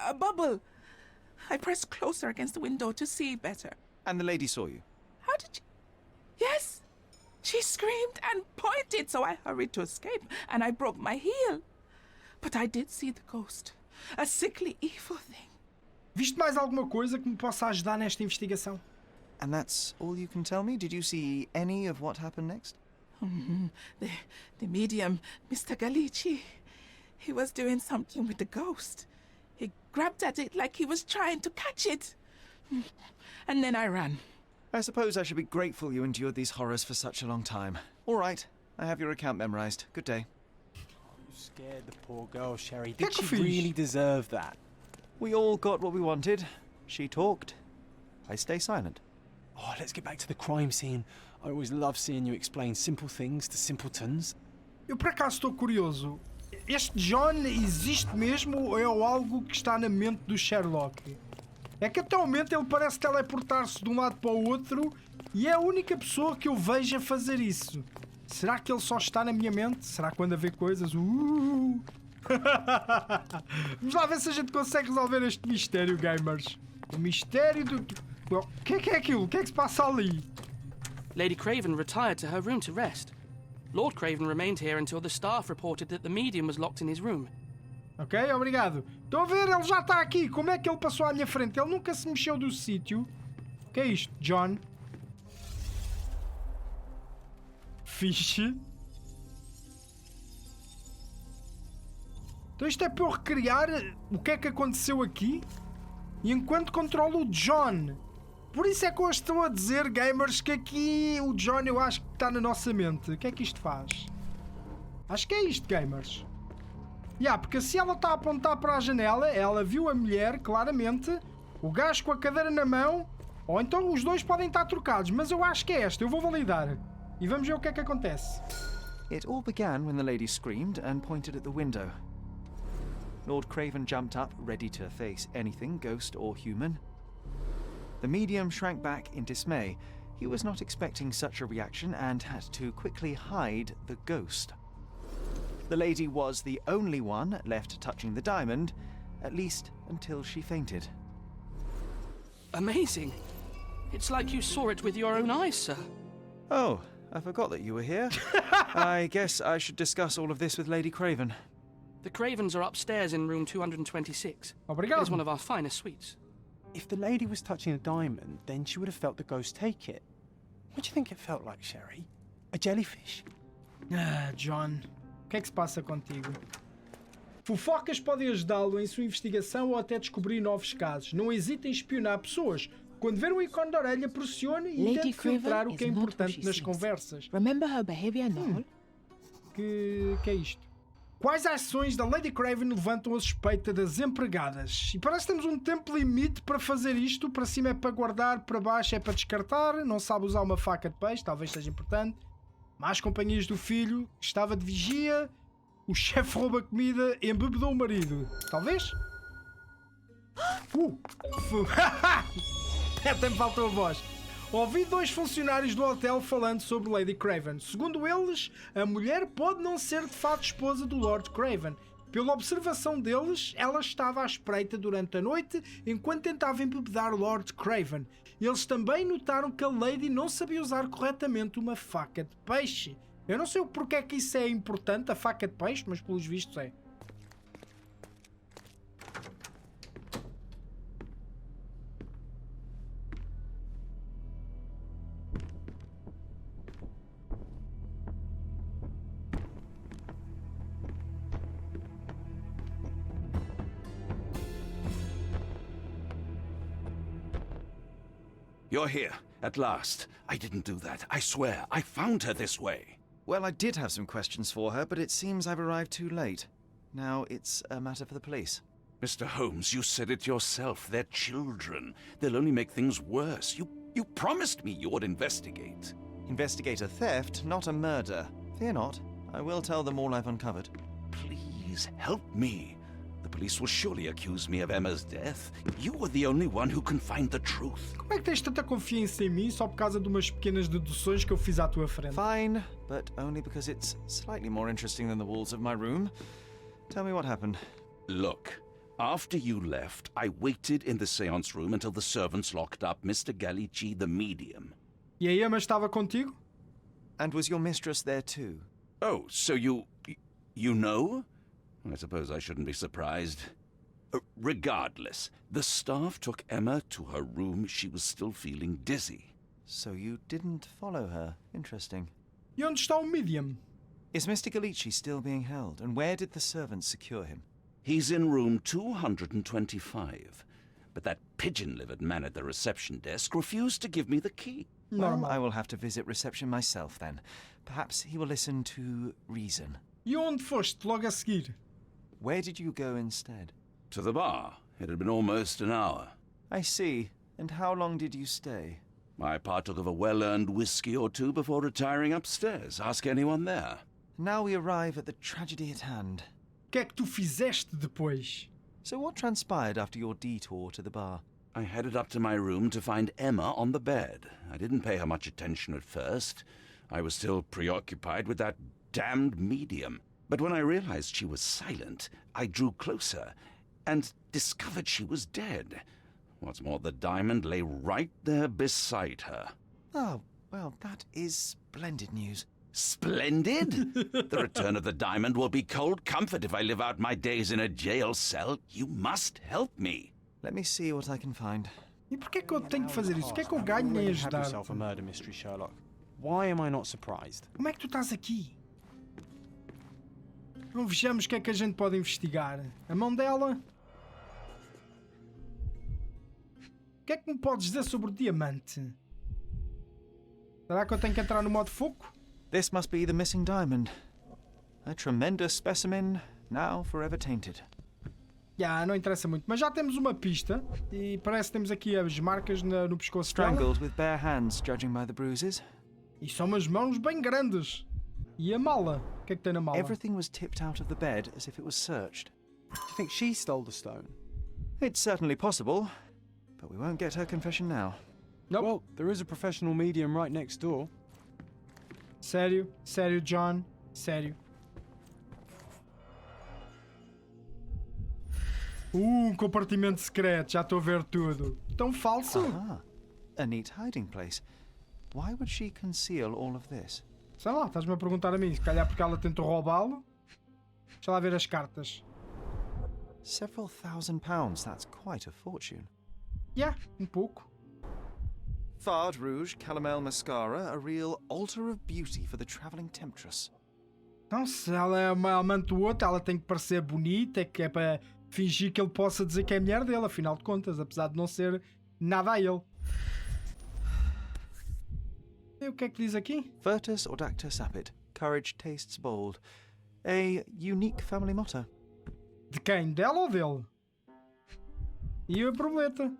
Speaker 11: a bubble. I pressed closer against the window to see better.
Speaker 3: And the lady saw you?
Speaker 11: How did you... Yes. She screamed and pointed, so I hurried to escape, and I broke my heel. But I did see the ghost. A sickly, evil thing.
Speaker 1: Viste mais alguma coisa que me possa ajudar nesta investigação?
Speaker 3: And that's all you can tell me? Did you see any of what happened next?
Speaker 11: The medium, Mr. Galici, he was doing something with the ghost. He grabbed at it like he was trying to catch it. And then I ran.
Speaker 3: I suppose I should be grateful you endured these horrors for such a long time. All right, I have your account memorized. Good day.
Speaker 2: You scared the poor girl, Sherry. Did she
Speaker 1: Cuckoofish.
Speaker 2: really deserve that?
Speaker 3: We all got what we wanted. She talked. I stay silent.
Speaker 2: Oh, let's get back to the crime scene. I always love seeing you explain simple things to simpletons.
Speaker 1: Eu por acaso estou curioso. Este John existe mesmo ou é algo que está na mente do Sherlock? É que até o momento ele parece teleportar-se de um lado para o outro e é a única pessoa que eu vejo a fazer isso. Será que ele só está na minha mente? Será que quando a ver coisas... Vamos lá ver se a gente consegue resolver este mistério, gamers. O mistério do... O que é aquilo? O que é que se passa ali?
Speaker 4: Lady Craven retired to her room to rest. Lord Craven remained here until the staff reported that the medium was locked in his room.
Speaker 1: Ok, obrigado. Estão a ver? Ele já está aqui. Como é que ele passou à minha frente? Ele nunca se mexeu do sítio. O que é isto, John? Fixe. Então isto é para eu recriar o que é que aconteceu aqui? E enquanto controlo o John. Por isso é que eu estou a dizer, gamers, que aqui o John eu acho que está na nossa mente. O que é que isto faz? Acho que é isto, gamers. Porque se ela está a apontar para a janela, ela viu a mulher, claramente, o gajo com a cadeira na mão, ou então os dois podem estar trocados, mas eu acho que é esta, eu vou validar. E vamos ver o que é que acontece.
Speaker 3: It all began when the lady screamed and pointed at the window. Lord Craven jumped up, ready to face anything, ghost or human. The medium shrank back in dismay. He was not expecting such a reaction and had to quickly hide the ghost. The lady was the only one left touching the diamond, at least until she fainted.
Speaker 4: Amazing. It's like you saw it with your own eyes, sir.
Speaker 3: Oh, I forgot that you were here. I guess I should discuss all of this with Lady Craven.
Speaker 4: The Cravens are upstairs in room 226.
Speaker 1: Obrigado.
Speaker 4: It's one of our finest suites.
Speaker 2: If the lady was touching a diamond, then she would have felt the ghost take it. What do you think it felt like, Sherry? A jellyfish?
Speaker 1: John, o que é que se passa contigo? Fofocas podem ajudá-lo em sua investigação ou até descobrir novos casos. Não hesite em espionar pessoas. Quando ver um ícone da orelha, pressione e tente filtrar o que é importante nas conversas.
Speaker 12: Remember her behavior and all?
Speaker 1: Que é isto? Quais ações da Lady Craven levantam a suspeita das empregadas? E parece que temos um tempo limite para fazer isto. Para cima é para guardar, para baixo é para descartar. Não sabe usar uma faca de peixe, talvez seja importante. Más companhias do filho, estava de vigia. O chefe rouba comida e embebedou o marido. Talvez? Até me faltou a voz. Ouvi dois funcionários do hotel falando sobre Lady Craven. Segundo eles, a mulher pode não ser de fato esposa do Lord Craven. Pela observação deles, ela estava à espreita durante a noite enquanto tentava embebedar Lord Craven. Eles também notaram que a Lady não sabia usar corretamente uma faca de peixe. Eu não sei porque é que isso é importante, a faca de peixe, mas pelos vistos é.
Speaker 9: You're here, at last. I didn't do that. I swear, I found her this way.
Speaker 3: Well, I did have some questions for her, but it seems I've arrived too late. Now it's a matter for the police.
Speaker 9: Mr. Holmes, you said it yourself. They're children. They'll only make things worse. You promised me you would investigate.
Speaker 3: Investigate a theft, not a murder. Fear not. I will tell them all I've uncovered.
Speaker 9: Please, help me. The police will surely accuse me of Emma's death. You are the only one who can find the truth.
Speaker 1: Como é que tens tanta confiança em mim só por causa de umas pequenas deduções que eu fiz à tua frente?
Speaker 3: Fine, but only because it's slightly more interesting than the walls of my room. Tell me what happened.
Speaker 9: Look, after you left, I waited in the seance room until the servants locked up Mr. Gallici, the medium.
Speaker 1: E a Emma estava contigo?
Speaker 3: And was your mistress there too?
Speaker 9: Oh, so you know? I suppose I shouldn't be surprised. Regardless, the staff took Emma to her room. She was still feeling dizzy.
Speaker 3: So you didn't follow her. Interesting.
Speaker 1: E onde está o medium?
Speaker 3: Is Mr. Gallici still being held? And where did the servants secure him?
Speaker 9: He's in room 225. But that pigeon-livered man at the reception desk refused to give me the key.
Speaker 3: Well, I will have to visit reception myself then. Perhaps he will listen to reason.
Speaker 1: E onde foste logo a seguir?
Speaker 3: Where did you go instead?
Speaker 9: To the bar. It had been almost an hour.
Speaker 3: I see. And how long did you stay?
Speaker 9: I partook of a well-earned whiskey or two before retiring upstairs. Ask anyone there.
Speaker 3: Now we arrive at the tragedy at hand.
Speaker 1: O que é que tu fizeste depois?
Speaker 3: So what transpired after your detour to the bar?
Speaker 9: I headed up to my room to find Emma on the bed. I didn't pay her much attention at first. I was still preoccupied with that damned medium. But when I realized she was silent, I drew closer and discovered she was dead. What's more, the diamond lay right there beside her.
Speaker 3: Oh, well, that is splendid news.
Speaker 9: Splendid? The return of the diamond will be cold comfort if I live out my days in a jail cell. You must help me.
Speaker 3: Let me see what I can find.
Speaker 1: E porquê que eu tenho que fazer isso? O que é que eu ganho em
Speaker 2: Have
Speaker 1: ajudar?
Speaker 2: yourself a murder mystery, Sherlock. Why am I not surprised?
Speaker 1: Como é que tu estás aqui? Não vejamos o que é que a gente pode investigar. A mão dela? O que é que me podes dizer sobre o diamante? Será que eu tenho que entrar no modo foco?
Speaker 3: This must be the missing diamond. A tremendous specimen, now forever tainted.
Speaker 1: Não interessa muito, mas já temos uma pista e parece que temos aqui as marcas no pescoço dela.
Speaker 3: Strangled with bare hands, judging by the bruises.
Speaker 1: E são umas mãos bem grandes. E a mala? O que é que tem na mala?
Speaker 3: Everything was tipped out of the bed as if it was searched.
Speaker 2: Do you think she stole the stone?
Speaker 3: It's certainly possible, but we won't get her confession now.
Speaker 1: Nope.
Speaker 2: Well, there is a professional medium right next door.
Speaker 1: Sério? Sério, John? Sério? Um compartimento secreto, já estou a ver tudo. Tão falso.
Speaker 3: A neat hiding place. Why would she conceal all of this?
Speaker 1: Sei lá, estás-me a perguntar a mim, se calhar porque ela tentou roubá-lo. Deixa lá ver as cartas.
Speaker 3: Several £1,000s, that's quite a fortune.
Speaker 1: Um pouco.
Speaker 3: Fard Rouge Caramel Mascara, a real altar of beauty for the travelling temptress.
Speaker 1: Então, se ela é uma amante do outro, ela tem que parecer bonita, que é para fingir que ele possa dizer que é a mulher dele, afinal de contas, apesar de não ser nada a ele. E o que é que diz aqui?
Speaker 3: Virtus Audacta Sapit. Courage tastes bold. A unique family motto.
Speaker 1: De quem? Dela ou dele? E a borboleta?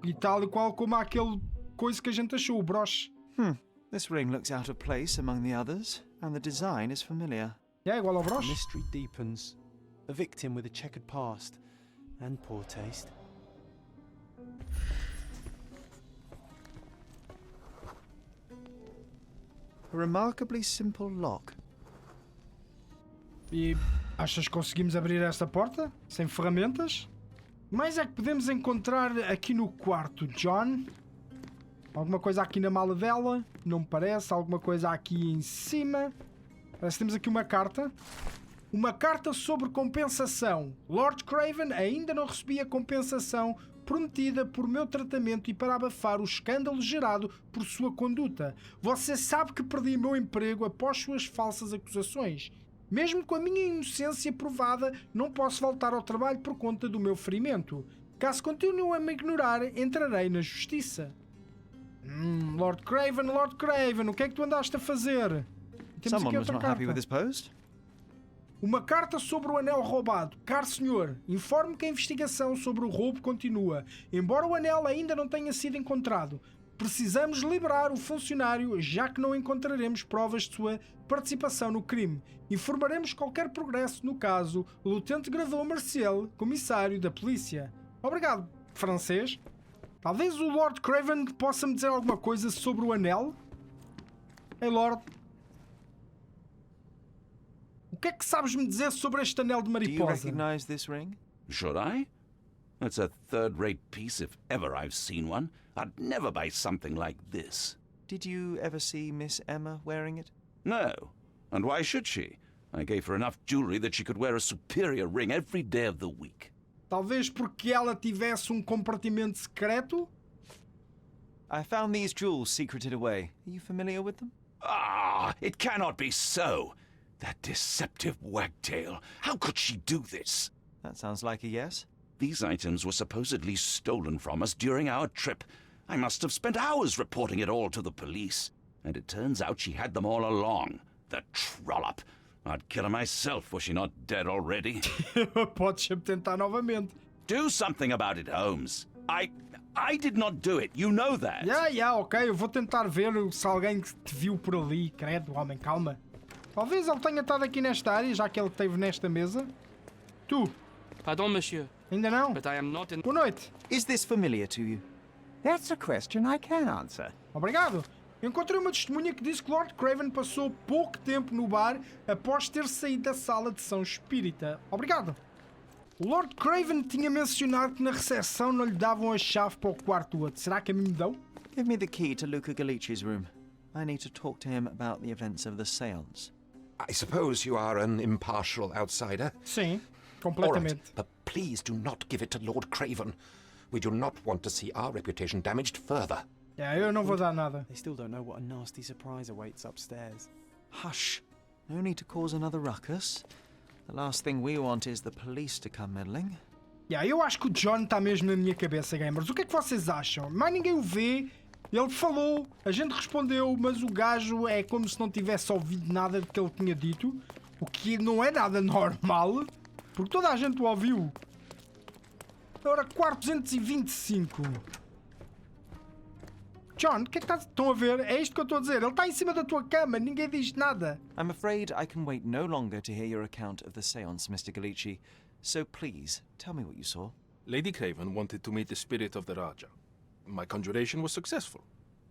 Speaker 1: E tal e qual como aquele coisa que a gente achou, o broche.
Speaker 3: This ring looks out of place among the others, and the design is familiar.
Speaker 1: É igual ao
Speaker 2: The
Speaker 1: broche.
Speaker 2: mystery deepens. A victim with a checkered past and poor taste.
Speaker 3: A remarkably simple lock.
Speaker 1: E achas que conseguimos abrir esta porta? Sem ferramentas? Mais é que podemos encontrar aqui no quarto, John? Alguma coisa aqui na mala dela? Não me parece. Alguma coisa aqui em cima? Parece que temos aqui uma carta. Uma carta sobre compensação. Lord Craven ainda não recebia a compensação prometida por meu tratamento e para abafar o escândalo gerado por sua conduta. Você sabe que perdi meu emprego após suas falsas acusações. Mesmo com a minha inocência provada, não posso voltar ao trabalho por conta do meu ferimento. Caso continue a me ignorar, entrarei na justiça. Lord Craven, o que é que tu andaste a fazer? Temos
Speaker 3: Someone
Speaker 1: aqui
Speaker 3: was
Speaker 1: outra
Speaker 3: not
Speaker 1: carta.
Speaker 3: happy with this post.
Speaker 1: Uma carta sobre o anel roubado. Caro senhor, informe que a investigação sobre o roubo continua. Embora o anel ainda não tenha sido encontrado, Precisamos liberar o funcionário, já que não encontraremos provas de sua participação no crime. Informaremos qualquer progresso no caso. O Lieutenant Gradou Marcial, comissário da polícia. Obrigado, francês. Talvez o Lord Craven possa me dizer alguma coisa sobre o anel? Ei, Lord. O que é que sabes me dizer sobre este anel de
Speaker 3: Do you
Speaker 1: mariposa?
Speaker 3: recognize this ring?
Speaker 9: Should I? It's a third-rate piece if ever I've seen one. I'd never buy something like this.
Speaker 3: Did you ever see Miss Emma wearing it?
Speaker 9: No. And why should she? I gave her enough jewelry that she could wear a superior ring every day of the week.
Speaker 1: Talvez porque ela tivesse compartimento secreto?
Speaker 3: I found these jewels secreted away. Are you familiar with them?
Speaker 9: Ah, it cannot be so. That deceptive wagtail. How could she do this?
Speaker 3: That sounds like a yes.
Speaker 9: These items were supposedly stolen from us during our trip. I must have spent hours reporting it all to the police. And it turns out she had them all along. The trollop. I'd kill her myself, was she not dead already?
Speaker 1: Podes sempre tentar novamente.
Speaker 9: Do something about it, Holmes. I did not do it. You know that.
Speaker 1: Ok. Eu vou tentar ver se alguém te viu por ali. Credo, homem, calma. Talvez ele tenha estado aqui nesta área, já que ele esteve nesta mesa. Tu?
Speaker 4: Pardon, monsieur,
Speaker 1: Ainda não?
Speaker 4: but I am not in...
Speaker 1: Boa noite.
Speaker 3: Is this familiar to you?
Speaker 6: That's a question I can answer.
Speaker 1: Obrigado. Encontrei uma testemunha que disse que Lord Craven passou pouco tempo no bar após ter saído da sala de São Espírita. Obrigado. O Lord Craven tinha mencionado que na recepção não lhe davam a chave para o quarto do outro. Será que a mim me dão?
Speaker 3: Give me the key to Luca Galici's room. I need to talk to him about the events of the séance.
Speaker 5: I suppose you are an impartial outsider?
Speaker 1: Sim,
Speaker 5: All
Speaker 1: completamente.
Speaker 5: right, but please do not give it to Lord Craven. We do not want to see our reputation damaged further.
Speaker 1: Eu não vou dar nada.
Speaker 2: They still don't know what a nasty surprise awaits upstairs.
Speaker 3: Hush. No need to cause another ruckus. The last thing we want is the police to come meddling.
Speaker 1: Eu acho que o John está mesmo na minha cabeça, gamers. O que é que vocês acham? Mais ninguém o vê. Ele falou, a gente respondeu, mas o gajo é como se não tivesse ouvido nada do que ele tinha dito. O que não é nada normal, porque toda a gente o ouviu. Ora, 425. John, o que é que estão a ver? É isto que eu estou a dizer. Ele está em cima da tua cama, ninguém diz nada.
Speaker 3: I'm afraid I can wait no longer to hear your account of the séance, Mr. Galici. So please, tell me what you saw.
Speaker 10: Lady Craven wanted to meet the spirit of the Raja. My conjuration was successful.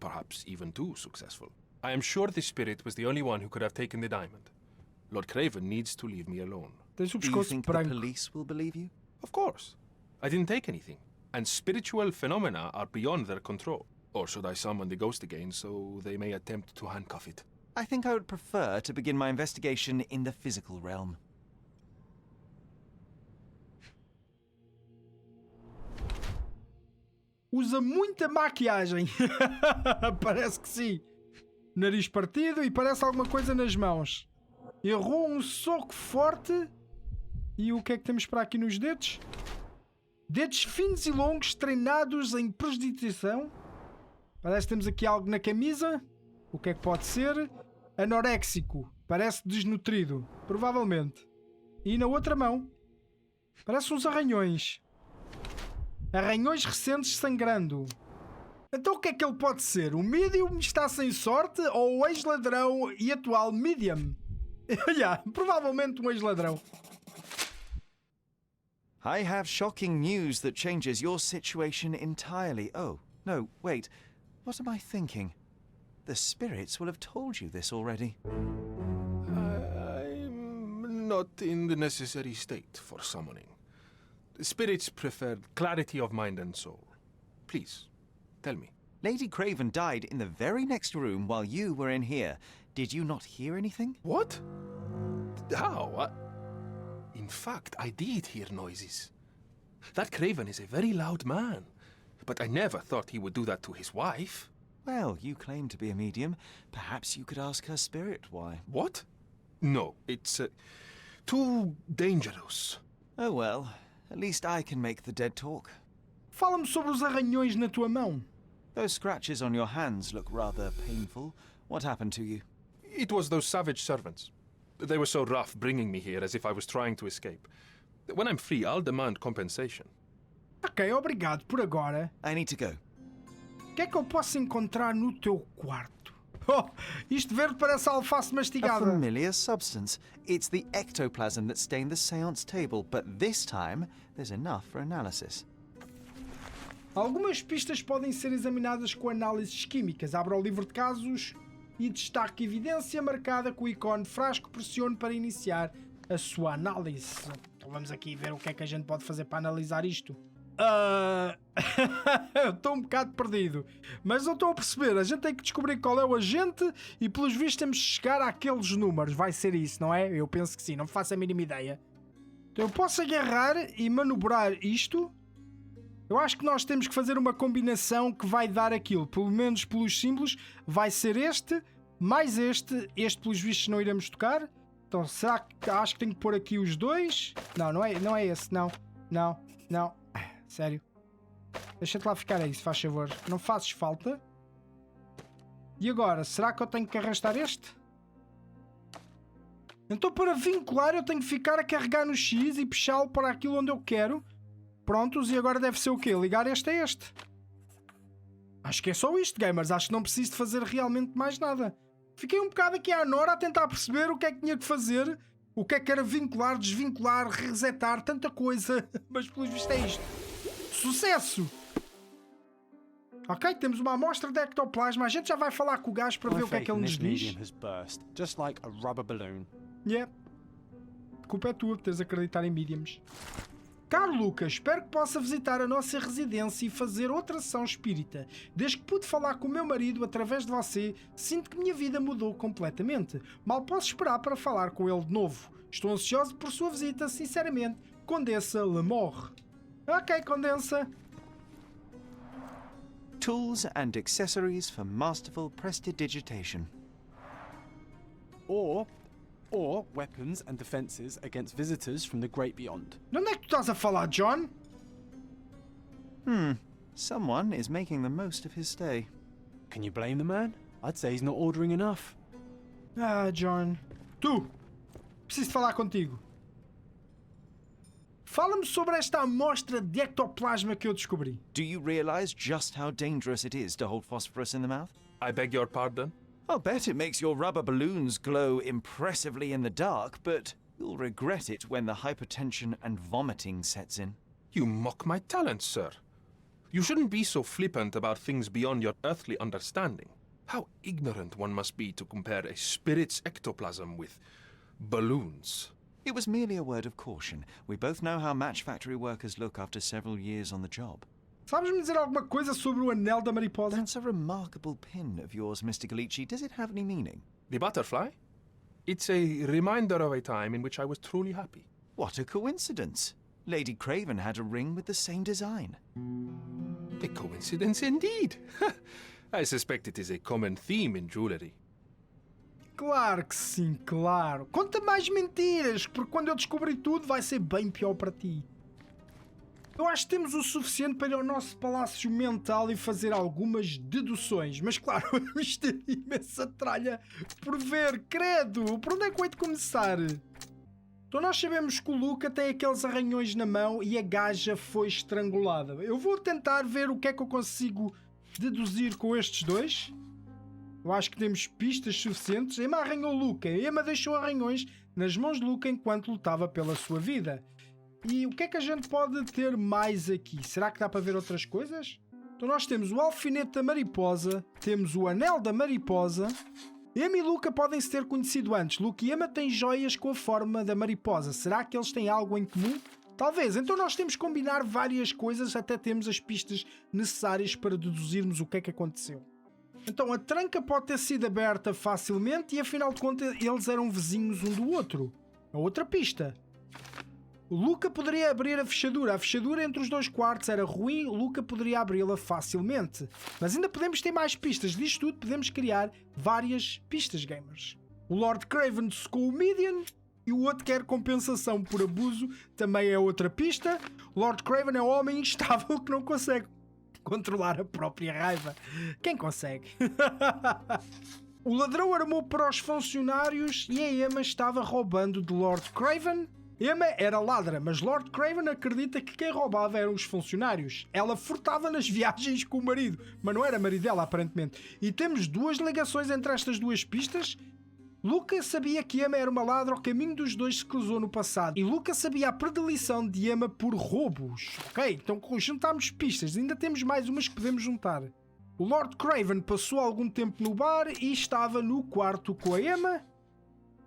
Speaker 10: Perhaps even too successful. I am sure the spirit was the only one who could have taken the diamond. Lord Craven needs to leave me alone.
Speaker 1: Tens o
Speaker 3: Do you
Speaker 1: pescoço
Speaker 3: think the
Speaker 1: branco.
Speaker 3: police will believe you?
Speaker 10: Of course. I didn't take anything. And spiritual phenomena are beyond their control. Or should I summon the ghost again so they may attempt to handcuff it?
Speaker 3: I think I would prefer to begin my investigation in the physical realm.
Speaker 1: Usa muita maquiagem. Parece que sim. Nariz partido e parece alguma coisa nas mãos. Errou um soco forte. E o que é que temos para aqui nos dedos? Dedos finos e longos treinados em prestidigitação. Parece que temos aqui algo na camisa. O que é que pode ser? Anoréxico. Parece desnutrido. Provavelmente. E na outra mão. Parece uns arranhões. Arranhões recentes sangrando. Então o que é que ele pode ser? O medium está sem sorte ou o ex-ladrão e atual medium? Provavelmente um ex-ladrão.
Speaker 3: I have shocking news that changes your situation entirely. Oh, no, wait. What am I thinking? The spirits will have told you this already.
Speaker 10: I'm not in the necessary state for summoning. Spirits prefer clarity of mind and soul. Please, tell me.
Speaker 3: Lady Craven died in the very next room while you were in here. Did you not hear anything?
Speaker 10: What? How? In fact, I did hear noises. That Craven is a very loud man. But I never thought he would do that to his wife.
Speaker 3: Well, you claim to be a medium. Perhaps you could ask her spirit why.
Speaker 10: What? No, it's too dangerous.
Speaker 3: Oh well, at least I can make the dead talk.
Speaker 1: Fala-me sobre os arranhões na tua mão.
Speaker 3: Those scratches on your hands look rather painful. What happened to you?
Speaker 10: It was those savage servants. They were so rough bringing me here as if I was trying to escape. When I'm free, I'll demand compensation.
Speaker 1: Ok, obrigado por agora.
Speaker 3: I need to go.
Speaker 1: que é que eu posso encontrar no teu quarto? Oh, isto verde parece alface
Speaker 3: A
Speaker 1: mastigada.
Speaker 3: familiar substance. It's the ectoplasm that stained the seance table, but this time there's enough for analysis.
Speaker 1: Algumas pistas podem ser examinadas com análises químicas. Abra o livro de casos e destaque evidência marcada com o ícone frasco. Pressione para iniciar a sua análise. Então vamos aqui ver o que é que a gente pode fazer para analisar isto. Eu estou um bocado perdido, mas não estou a perceber. A gente tem que descobrir qual é o agente e pelos vistos temos de chegar àqueles números. Vai ser isso, não é? Eu penso que sim, não faço a mínima ideia. Então eu posso agarrar e manobrar isto. Eu acho que nós temos que fazer uma combinação que vai dar aquilo. Pelo menos pelos símbolos vai ser este, mais este. Este pelos vistos não iremos tocar. Então será que acho que tenho que pôr aqui os dois? Não é esse, não. Sério. Deixa-te lá ficar aí, se faz favor. Não fazes falta. E agora, será que eu tenho que arrastar este? Então para vincular eu tenho que ficar a carregar no X e puxá-lo para aquilo onde eu quero. Prontos, e agora deve ser o quê? Ligar este a este. Acho que é só isto, gamers. Acho que não preciso de fazer realmente mais nada. Fiquei um bocado aqui à Nora a tentar perceber o que é que tinha que fazer. O que é que era vincular, desvincular, resetar, tanta coisa. Mas pelos vistos é isto. Sucesso! Ok, temos uma amostra de ectoplasma. A gente já vai falar com o gajo para ver o que é que ele nos diz.
Speaker 2: Just like a rubber balloon.
Speaker 1: Yeah. A culpa é tua por teres acreditar em mediums. Caro Lucas, espero que possa visitar a nossa residência e fazer outra ação espírita. Desde que pude falar com o meu marido através de você, sinto que minha vida mudou completamente. Mal posso esperar para falar com ele de novo. Estou ansioso por sua visita, sinceramente. Condessa Lamor. Ok, Condensa.
Speaker 3: Tools and accessories for masterful prestidigitation.
Speaker 2: Or weapons and defenses against visitors from the great beyond.
Speaker 1: De onde é que tu estás a falar, John?
Speaker 3: Someone is making the most of his stay.
Speaker 2: Can you blame the man? I'd say he's not ordering enough.
Speaker 1: Ah, John. Tu! Preciso falar contigo. Fala-me sobre esta amostra de ectoplasma que eu descobri.
Speaker 3: Do you realize just how dangerous it is to hold phosphorus in the mouth?
Speaker 10: I beg your pardon?
Speaker 3: I'll bet it makes your rubber balloons glow impressively in the dark, but you'll regret it when the hypertension and vomiting sets in.
Speaker 10: You mock my talent, sir. You shouldn't be so flippant about things beyond your earthly understanding. How ignorant one must be to compare a spirit's ectoplasm with balloons.
Speaker 3: It was merely a word of caution. We both know how match factory workers look after several years on the job.
Speaker 1: Sabes-me dizer alguma coisa sobre o anel da mariposa?
Speaker 3: That's a remarkable pin of yours, Mr. Galici. Does it have any meaning?
Speaker 10: The butterfly? It's a reminder of a time in which I was truly happy.
Speaker 3: What a coincidence. Lady Craven had a ring with the same design.
Speaker 10: A coincidence indeed. I suspect it is a common theme in jewelry.
Speaker 1: Claro que sim, claro. Conta mais mentiras, porque quando eu descobrir tudo vai ser bem pior para ti. Eu acho que temos o suficiente para ir ao nosso palácio mental e fazer algumas deduções. Mas claro, isto é imensa tralha por ver, credo. Por onde é que eu hei de começar? Então nós sabemos que o Luca tem aqueles arranhões na mão e a gaja foi estrangulada. Eu vou tentar ver o que é que eu consigo deduzir com estes dois. Eu acho que temos pistas suficientes. Emma arranhou Luca. Emma deixou arranhões nas mãos de Luca enquanto lutava pela sua vida. E o que é que a gente pode ter mais aqui? Será que dá para ver outras coisas? Então nós temos o alfinete da mariposa, temos o anel da mariposa. Emma e Luca podem se ter conhecido antes. Luca e Emma têm joias com a forma da mariposa. Será que eles têm algo em comum? Talvez. Então nós temos que combinar várias coisas até termos as pistas necessárias para deduzirmos o que é que aconteceu. Então a tranca pode ter sido aberta facilmente e afinal de contas eles eram vizinhos um do outro. A outra pista. O Luca poderia abrir a fechadura entre os dois quartos era ruim, Luca poderia abri-la facilmente. Mas ainda podemos ter mais pistas, disto tudo podemos criar várias pistas, gamers. O Lord Craven secou o Median e o outro quer compensação por abuso, também é outra pista. O Lord Craven é um homem instável que não consegue controlar a própria raiva. Quem consegue? O ladrão armou para os funcionários e a Emma estava roubando de Lord Craven. Emma era ladra, mas Lord Craven acredita que quem roubava eram os funcionários. Ela furtava nas viagens com o marido, mas não era marido dela, aparentemente. E temos duas ligações entre estas duas pistas. Luca sabia que Emma era uma ladra, o caminho dos dois se cruzou no passado. E Luca sabia a predileção de Emma por roubos. Ok, então juntámos pistas, ainda temos mais umas que podemos juntar. O Lord Craven passou algum tempo no bar e estava no quarto com a Emma.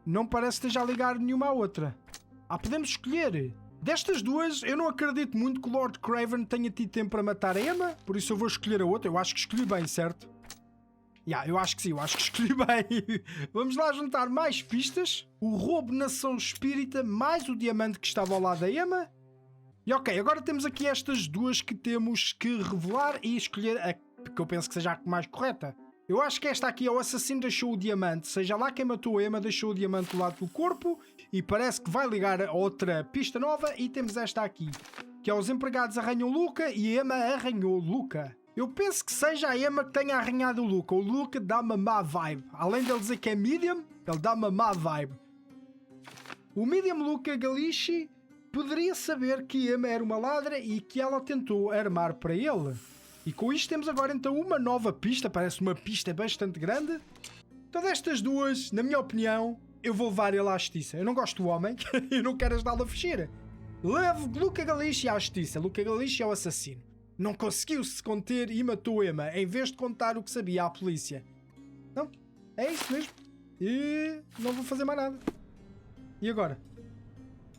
Speaker 1: Não parece que esteja a ligar nenhuma à outra. Podemos escolher. Destas duas, eu não acredito muito que o Lord Craven tenha tido tempo para matar a Emma, por isso eu vou escolher a outra. Eu acho que escolhi bem, certo? Eu acho que sim, eu acho que escolhi bem. Vamos lá juntar mais pistas. O roubo na São Espírita, mais o diamante que estava ao lado da Emma. E ok, agora temos aqui estas duas que temos que revelar e escolher a que eu penso que seja a mais correta. Eu acho que esta aqui é o assassino deixou o diamante. Seja lá quem matou a Emma, deixou o diamante do lado do corpo. E parece que vai ligar a outra pista nova. E temos esta aqui, que é os empregados arranham Luca e a Emma arranhou Luca. Eu penso que seja a Emma que tenha arranhado o Luca. O Luca dá uma má vibe. Além de ele dizer que é medium, ele dá uma má vibe. O medium Luca Galici poderia saber que Emma era uma ladra e que ela tentou armar para ele. E com isto temos agora então uma nova pista. Parece uma pista bastante grande. Então destas duas, na minha opinião, eu vou levar ele à justiça. Eu não gosto do homem. Eu não quero ajudá-lo a fugir. Levo Luca Galici à justiça. Luca Galici é o assassino. Não conseguiu se conter e matou Emma, em vez de contar o que sabia à polícia. Não, é isso mesmo. E não vou fazer mais nada. E agora?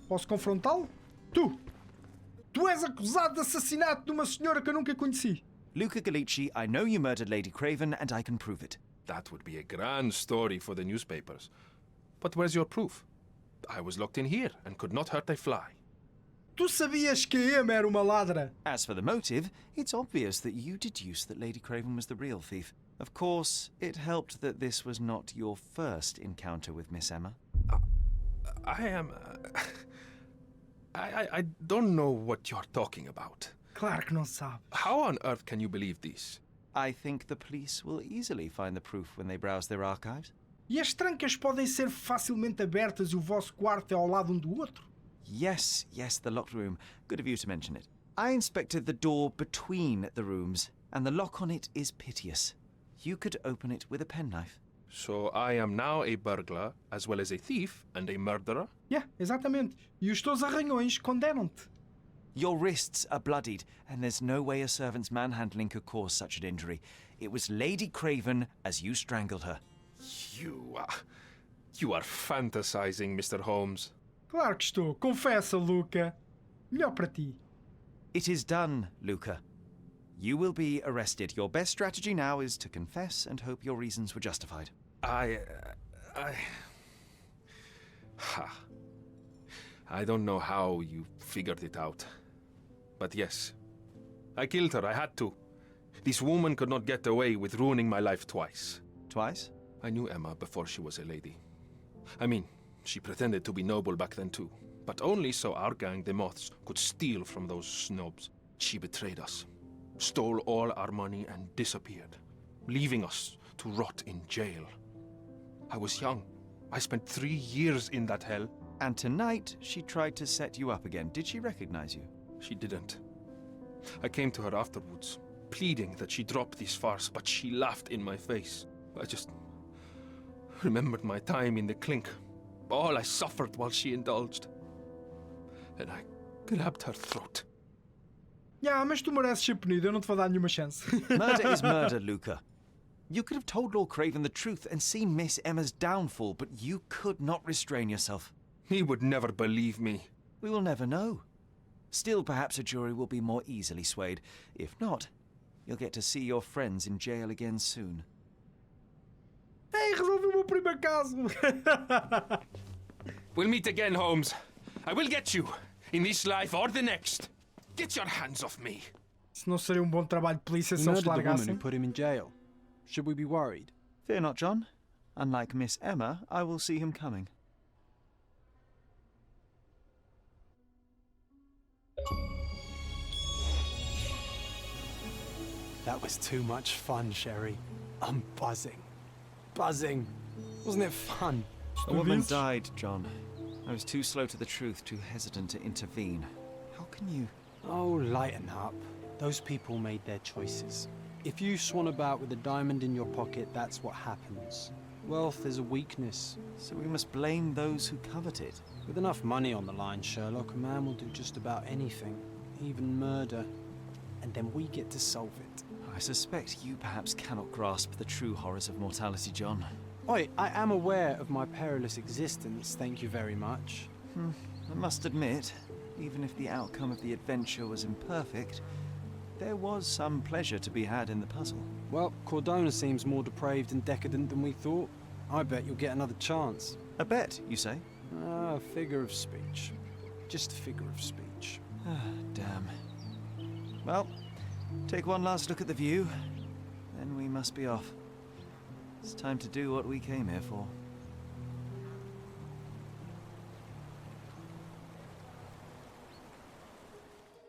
Speaker 1: Posso confrontá-lo? Tu és acusado de assassinato de uma senhora que eu nunca conheci.
Speaker 3: Luca Galici, I know you murdered Lady Craven and I can prove it.
Speaker 10: That would be a grand story for the newspapers. But where's your proof? I was locked in here and could not hurt a fly.
Speaker 1: Tu sabias que a Emma era uma ladra?
Speaker 3: As for the motive, it's obvious that you deduced that Lady Craven was the real thief. Of course, it helped that this was not your first encounter with Miss Emma.
Speaker 10: I don't know what you're talking about.
Speaker 1: Claro que não sabe.
Speaker 10: How on earth can you believe this?
Speaker 3: I think the police will easily find the proof when they browse their archives.
Speaker 1: E as trancas podem ser facilmente abertas e o vosso quarto é ao lado um do outro?
Speaker 3: Yes, the locked room. Good of you to mention it. I inspected the door between the rooms, and the lock on it is piteous. You could open it with a penknife.
Speaker 10: So I am now a burglar, as well as a thief and a murderer?
Speaker 1: Exatamente. E os teus arranhões condenam-te.
Speaker 3: Your wrists are bloodied, and there's no way a servant's manhandling could cause such an injury. It was Lady Craven as you strangled her.
Speaker 10: You are fantasizing, Mr. Holmes.
Speaker 1: Claro que estou. Confessa, Luca. Melhor para ti.
Speaker 3: It is done, Luca. You will be arrested. Your best strategy now is to confess and hope your reasons were justified.
Speaker 10: I don't know how you figured it out. But yes, I killed her. I had to. This woman could not get away with ruining my life twice.
Speaker 3: Twice?
Speaker 10: I knew Emma before she was a lady. I mean, she pretended to be noble back then too. But only so our gang, the Moths, could steal from those snobs. She betrayed us, stole all our money and disappeared, leaving us to rot in jail. I was young. I spent 3 years in that hell.
Speaker 3: And tonight, she tried to set you up again. Did she recognize you?
Speaker 10: She didn't. I came to her afterwards, pleading that she drop this farce, but she laughed in my face. I just remembered my time in the clink, all I suffered while she indulged. And I grabbed her throat.
Speaker 1: Mas tu mereces ser punido, eu não te vou dar nenhuma chance.
Speaker 3: Murder is murder, Luca. You could have told Lord Craven the truth and seen Miss Emma's downfall, but you could not restrain yourself.
Speaker 10: He would never believe me.
Speaker 3: We will never know. Still, perhaps a jury will be more easily swayed. If not, you'll get to see your friends in jail again soon.
Speaker 1: Ei, resolvi o meu primeiro caso.
Speaker 10: We'll meet again, Holmes. I will get you, in this life or the next. Get your hands off me.
Speaker 1: Isso não seria bom trabalho de polícia
Speaker 2: He
Speaker 1: se eles
Speaker 2: murdered the woman
Speaker 1: largassem?
Speaker 2: who put him in jail. Should we be worried?
Speaker 3: Fear not, John. Unlike Miss Emma, I will see him coming.
Speaker 2: That was too much fun, Sherry. I'm buzzing. Buzzing. Wasn't it fun?
Speaker 3: A woman died, John. I was too slow to the truth, too hesitant to intervene. How can you...
Speaker 2: Oh, lighten up. Those people made their choices. If you swan about with a diamond in your pocket, that's what happens. Wealth is a weakness.
Speaker 3: So we must blame those who covet it.
Speaker 2: With enough money on the line, Sherlock, a man will do just about anything, even murder. And then we get to solve it.
Speaker 3: I suspect you perhaps cannot grasp the true horrors of mortality, John.
Speaker 2: Oi, I am aware of my perilous existence, thank you very much.
Speaker 3: I must admit, even if the outcome of the adventure was imperfect, there was some pleasure to be had in the puzzle.
Speaker 2: Well, Cordona seems more depraved and decadent than we thought. I bet you'll get another chance.
Speaker 3: A bet, you say?
Speaker 2: A figure of speech. Just a figure of speech.
Speaker 3: Damn. Well, take one last look at the view, then we must be off. It's time to do what we came here for.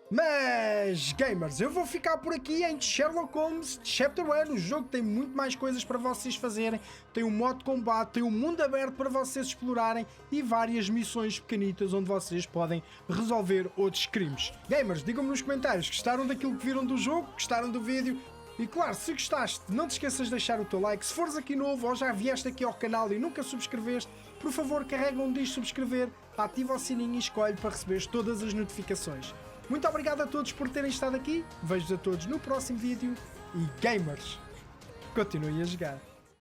Speaker 1: Mas, gamers, eu vou ficar por aqui em Sherlock Holmes Chapter One. O jogo tem muito mais coisas para vocês fazerem. Tem um modo de combate, tem um mundo aberto para vocês explorarem e várias missões pequenitas onde vocês podem resolver outros crimes. Gamers, digam-me nos comentários, gostaram daquilo que viram do jogo? Gostaram do vídeo? E claro, se gostaste, não te esqueças de deixar o teu like. Se fores aqui novo ou já vieste aqui ao canal e nunca subscreveste, por favor carrega onde diz subscrever, ativa o sininho e escolhe para receberes todas as notificações. Muito obrigado a todos por terem estado aqui, vejo-vos a todos no próximo vídeo e gamers, continuem a jogar.